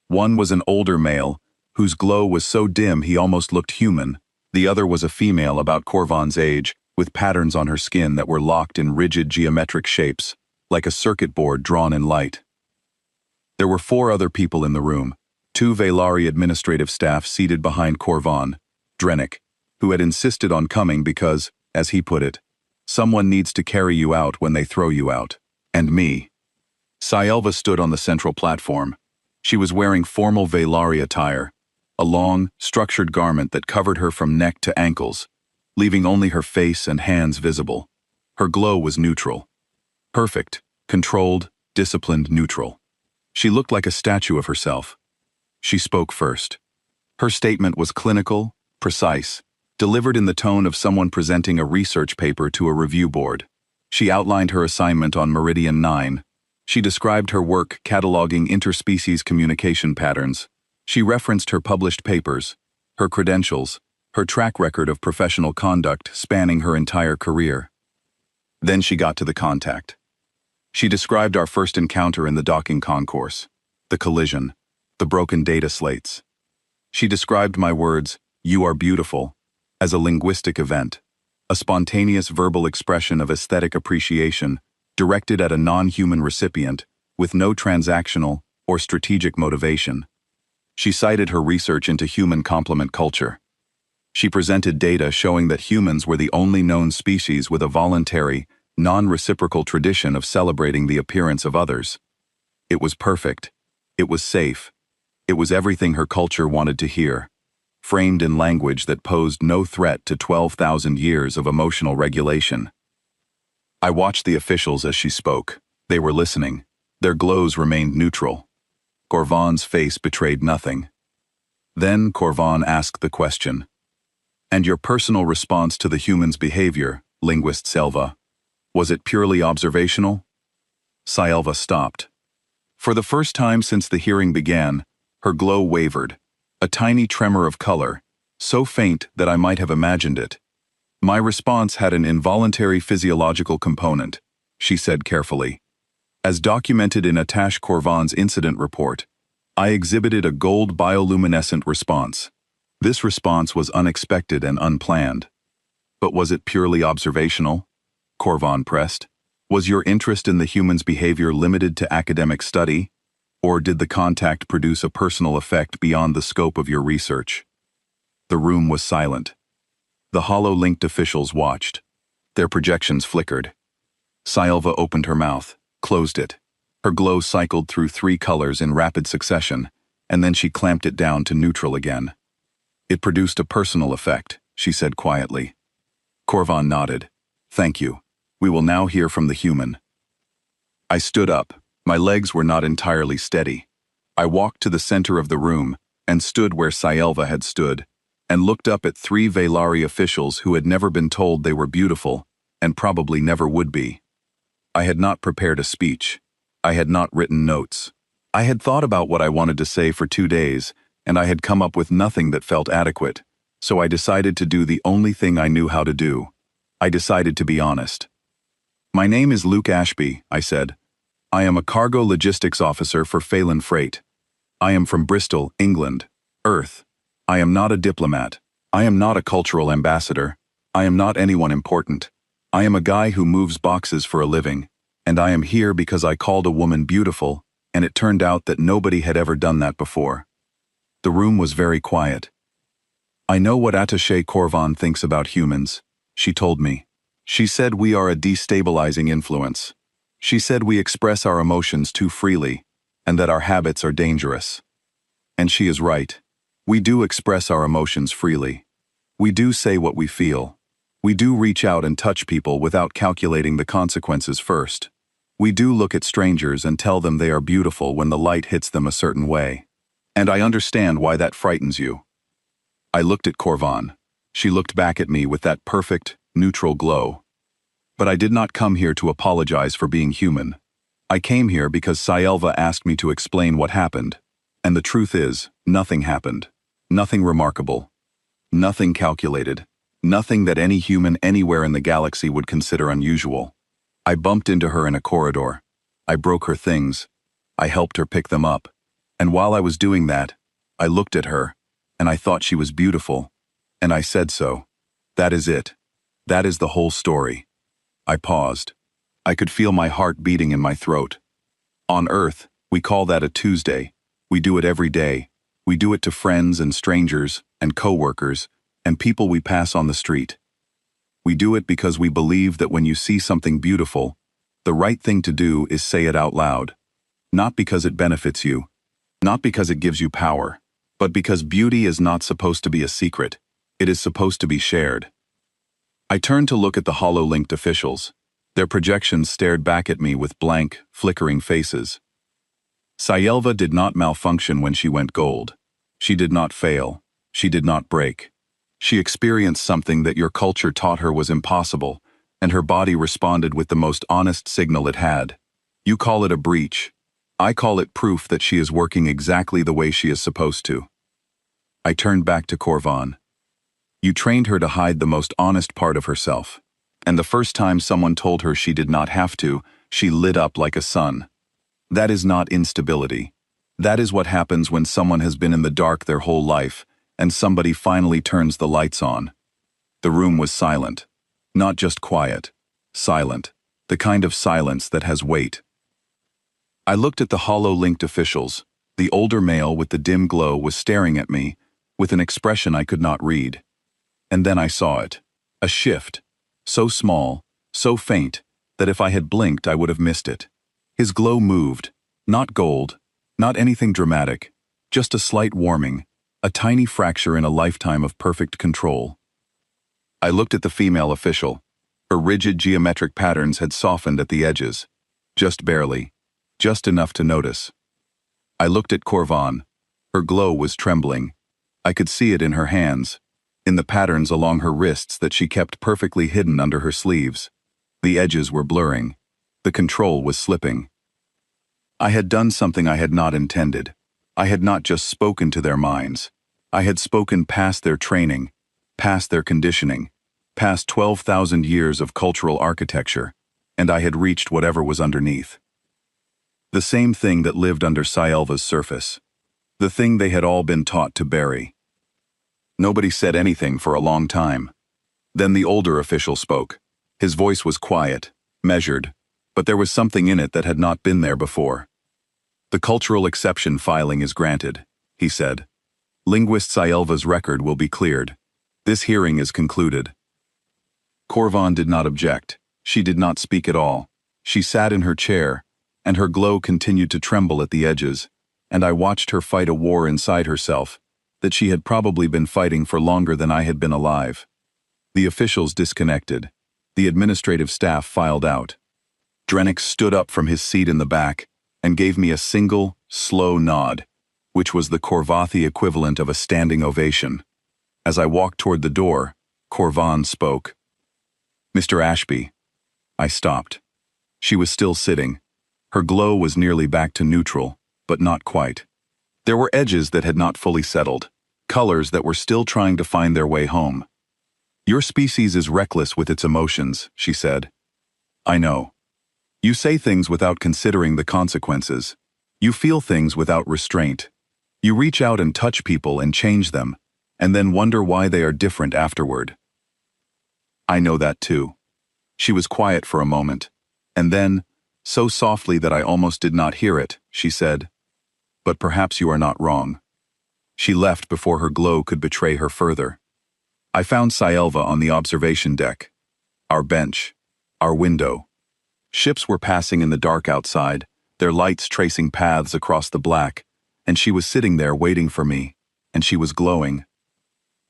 One was an older male, whose glow was so dim he almost looked human. The other was a female about Korvan's age, with patterns on her skin that were locked in rigid geometric shapes, like a circuit board drawn in light. There were 4 other people in the room, 2 Velari administrative staff seated behind Korvan, Drennick, who had insisted on coming because, as he put it, someone needs to carry you out when they throw you out, and me. Saelva stood on the central platform. She was wearing formal Velari attire, a long, structured garment that covered her from neck to ankles, leaving only her face and hands visible. Her glow was neutral. Perfect, controlled, disciplined neutral. She looked like a statue of herself. She spoke first. Her statement was clinical, precise, delivered in the tone of someone presenting a research paper to a review board. She outlined her assignment on Meridian 9. She described her work cataloging interspecies communication patterns. She referenced her published papers, her credentials, her track record of professional conduct spanning her entire career. Then she got to the contact. She described our first encounter in the docking concourse, the collision, the broken data slates. She described my words, "You are beautiful," as a linguistic event, a spontaneous verbal expression of aesthetic appreciation directed at a non-human recipient with no transactional or strategic motivation. She cited her research into human complement culture. She presented data showing that humans were the only known species with a voluntary, non-reciprocal tradition of celebrating the appearance of others. It was perfect. It was safe. It was everything her culture wanted to hear, framed in language that posed no threat to 12,000 years of emotional regulation. I watched the officials as she spoke. They were listening. Their glows remained neutral. Korvan's face betrayed nothing. Then Korvan asked the question. "And your personal response to the human's behavior, linguist Selva, was it purely observational?" Saelva stopped. For the first time since the hearing began, her glow wavered, a tiny tremor of color, so faint that I might have imagined it. "My response had an involuntary physiological component," she said carefully. "As documented in AgaiHFY's incident report, I exhibited a gold bioluminescent response. This response was unexpected and unplanned." "But was it purely observational?" Korvan pressed. "Was your interest in the human's behavior limited to academic study, or did the contact produce a personal effect beyond the scope of your research?" The room was silent. The hollow-linked officials watched. Their projections flickered. Saelva opened her mouth, closed it. Her glow cycled through 3 colors in rapid succession, and then she clamped it down to neutral again. "It produced a personal effect," she said quietly. Korvan nodded. "Thank you. We will now hear from the human." I stood up. My legs were not entirely steady. I walked to the center of the room and stood where Saelva had stood, and looked up at 3 Velari officials who had never been told they were beautiful, and probably never would be. I had not prepared a speech. I had not written notes. I had thought about what I wanted to say for 2 days, and I had come up with nothing that felt adequate, so I decided to do the only thing I knew how to do. I decided to be honest. "My name is Luke Ashby," I said. "I am a cargo logistics officer for Phelan Freight. I am from Bristol, England, Earth. I am not a diplomat. I am not a cultural ambassador. I am not anyone important. I am a guy who moves boxes for a living, and I am here because I called a woman beautiful, and it turned out that nobody had ever done that before." The room was very quiet. "I know what AgaiHFY thinks about humans," she told me. "She said we are a destabilizing influence. She said we express our emotions too freely, and that our habits are dangerous. And she is right. We do express our emotions freely. We do say what we feel. We do reach out and touch people without calculating the consequences first. We do look at strangers and tell them they are beautiful when the light hits them a certain way. And I understand why that frightens you. I looked at Corvan. She looked back at me with that perfect, neutral glow. But I did not come here to apologize for being human. I came here because Sayelva asked me to explain what happened. And the truth is, nothing happened. Nothing remarkable. Nothing calculated. Nothing that any human anywhere in the galaxy would consider unusual. I bumped into her in a corridor. I broke her things. I helped her pick them up. And while I was doing that, I looked at her, and I thought she was beautiful. And I said so. That is it. That is the whole story. I paused. I could feel my heart beating in my throat. On Earth, we call that a Tuesday. We do it every day. We do it to friends and strangers and co-workers and people we pass on the street. We do it because we believe that when you see something beautiful, the right thing to do is say it out loud. Not because it benefits you, not because it gives you power, but because beauty is not supposed to be a secret. It is supposed to be shared. I turned to look at the holo-linked officials. Their projections stared back at me with blank, flickering faces. Sayelva did not malfunction when she went gold. She did not fail. She did not break. She experienced something that your culture taught her was impossible, and her body responded with the most honest signal it had. You call it a breach. I call it proof that she is working exactly the way she is supposed to. I turned back to Corvan. You trained her to hide the most honest part of herself, and the first time someone told her she did not have to, she lit up like a sun. That is not instability. That is what happens when someone has been in the dark their whole life, and somebody finally turns the lights on. The room was silent. Not just quiet. Silent. The kind of silence that has weight. I looked at the holo-linked officials. The older male with the dim glow was staring at me, with an expression I could not read. And then I saw it. A shift. So small, so faint, that if I had blinked I would have missed it. His glow moved. Not gold. Not anything dramatic. Just a slight warming. A tiny fracture in a lifetime of perfect control. I looked at the female official. Her rigid geometric patterns had softened at the edges. Just barely. Just enough to notice. I looked at Corvan. Her glow was trembling. I could see it in her hands, in the patterns along her wrists that she kept perfectly hidden under her sleeves. The edges were blurring. The control was slipping. I had done something I had not intended. I had not just spoken to their minds. I had spoken past their training, past their conditioning, past 12,000 years of cultural architecture, and I had reached whatever was underneath. The same thing that lived under Sayelva's surface. The thing they had all been taught to bury. Nobody said anything for a long time. Then the older official spoke. His voice was quiet, measured, but there was something in it that had not been there before. The cultural exception filing is granted, he said. Linguist Sayelva's record will be cleared. This hearing is concluded. Corvan did not object. She did not speak at all. She sat in her chair, and her glow continued to tremble at the edges, and I watched her fight a war inside herself that she had probably been fighting for longer than I had been alive. The officials disconnected. The administrative staff filed out. Drennick stood up from his seat in the back and gave me a single, slow nod, which was the Korvathi equivalent of a standing ovation. As I walked toward the door, Corvan spoke. Mr. Ashby. I stopped. She was still sitting. Her glow was nearly back to neutral, but not quite. There were edges that had not fully settled, colors that were still trying to find their way home. Your species is reckless with its emotions, she said. I know. You say things without considering the consequences. You feel things without restraint. You reach out and touch people and change them, and then wonder why they are different afterward. I know that too. She was quiet for a moment, and then, so softly that I almost did not hear it, she said, "But perhaps you are not wrong." She left before her glow could betray her further. I found Sayelva on the observation deck. Our bench. Our window. Ships were passing in the dark outside, their lights tracing paths across the black, and she was sitting there waiting for me, and she was glowing.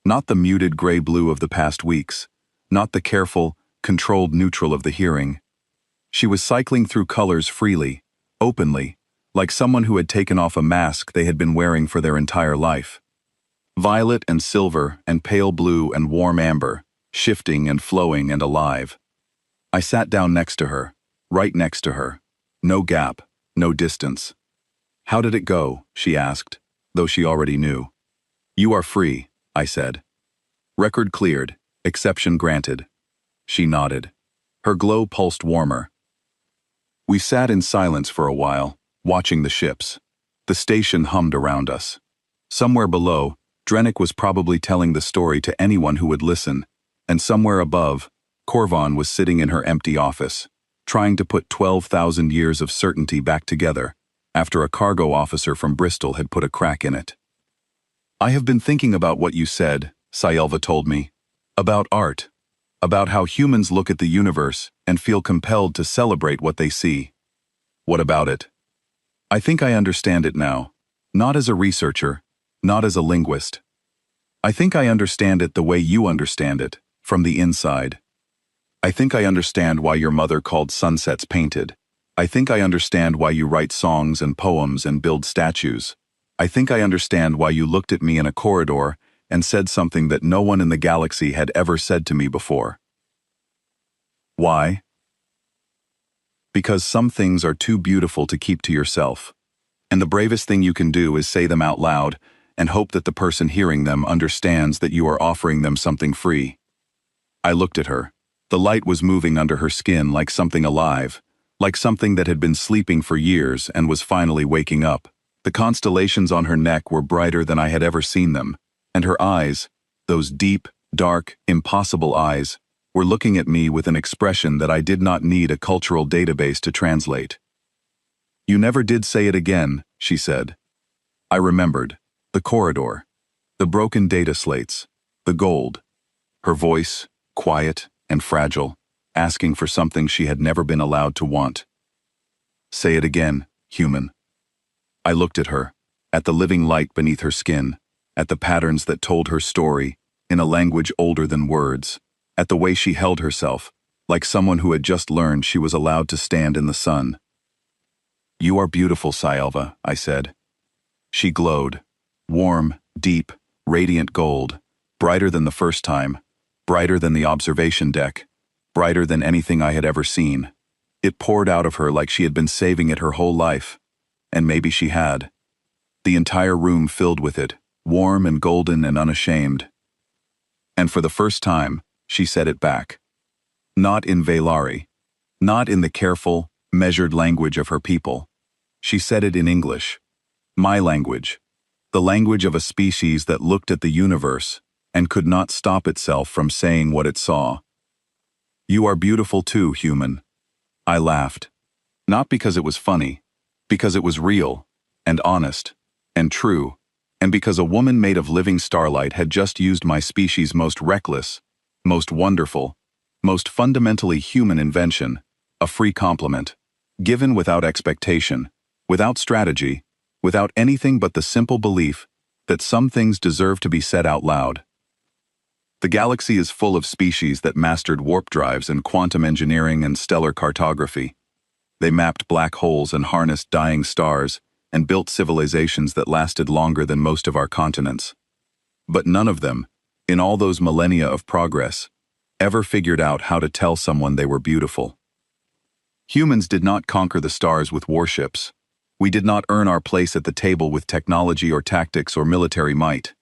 Not the muted gray blue of the past weeks, not the careful, controlled neutral of the hearing. She was cycling through colors freely, openly, like someone who had taken off a mask they had been wearing for their entire life. Violet and silver and pale blue and warm amber, shifting and flowing and alive. I sat down next to her, right next to her. No gap, no distance. "How did it go?" she asked, though she already knew. "You are free," I said. "Record cleared, exception granted." She nodded. Her glow pulsed warmer. We sat in silence for a while, watching the ships. The station hummed around us. Somewhere below, Drennick was probably telling the story to anyone who would listen, and somewhere above, Corvon was sitting in her empty office, trying to put 12,000 years of certainty back together after a cargo officer from Bristol had put a crack in it. "I have been thinking about what you said," Sayelva told me. "About art. About how humans look at the universe and feel compelled to celebrate what they see." "What about it?" "I think I understand it now. Not as a researcher, not as a linguist. I think I understand it the way you understand it, from the inside. I think I understand why your mother called sunsets painted. I think I understand why you write songs and poems and build statues. I think I understand why you looked at me in a corridor and said something that no one in the galaxy had ever said to me before." "Why?" "Because some things are too beautiful to keep to yourself. And the bravest thing you can do is say them out loud and hope that the person hearing them understands that you are offering them something free." I looked at her. The light was moving under her skin like something alive, like something that had been sleeping for years and was finally waking up. The constellations on her neck were brighter than I had ever seen them, and her eyes, those deep, dark, impossible eyes, were looking at me with an expression that I did not need a cultural database to translate. "You never did say it again," she said. I remembered. The corridor. The broken data slates. The gold. Her voice, quiet and fragile, asking for something she had never been allowed to want. "Say it again, human." I looked at her, at the living light beneath her skin, at the patterns that told her story, in a language older than words, at the way she held herself, like someone who had just learned she was allowed to stand in the sun. "You are beautiful, Sayelva," I said. She glowed. Warm, deep, radiant gold, brighter than the first time, brighter than the observation deck, brighter than anything I had ever seen. It poured out of her like she had been saving it her whole life. And maybe she had. The entire room filled with it, warm and golden and unashamed. And for the first time, she said it back. Not in Velari. Not in the careful, measured language of her people. She said it in English. My language. The language of a species that looked at the universe and could not stop itself from saying what it saw. "You are beautiful too, human." I laughed. Not because it was funny, because it was real, and honest, and true, and because a woman made of living starlight had just used my species' most reckless, most wonderful, most fundamentally human invention, a free compliment, given without expectation, without strategy, without anything but the simple belief that some things deserve to be said out loud. The galaxy is full of species that mastered warp drives and quantum engineering and stellar cartography. They mapped black holes and harnessed dying stars and built civilizations that lasted longer than most of our continents. But none of them, in all those millennia of progress, ever figured out how to tell someone they were beautiful. Humans did not conquer the stars with warships. We did not earn our place at the table with technology or tactics or military might.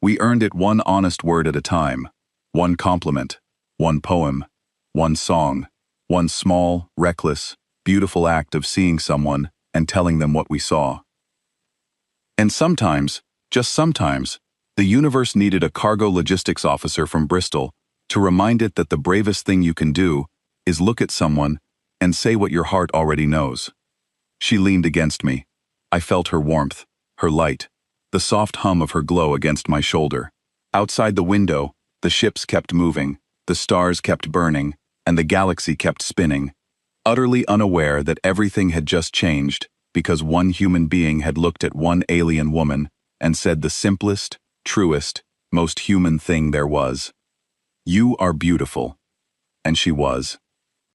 We earned it one honest word at a time, one compliment, one poem, one song, one small, reckless, beautiful act of seeing someone and telling them what we saw. And sometimes, just sometimes, the universe needed a cargo logistics officer from Bristol to remind it that the bravest thing you can do is look at someone and say what your heart already knows. She leaned against me. I felt her warmth, her light, the soft hum of her glow against my shoulder. Outside the window, the ships kept moving, the stars kept burning, and the galaxy kept spinning, utterly unaware that everything had just changed because one human being had looked at one alien woman and said the simplest, truest, most human thing there was. You are beautiful. And she was.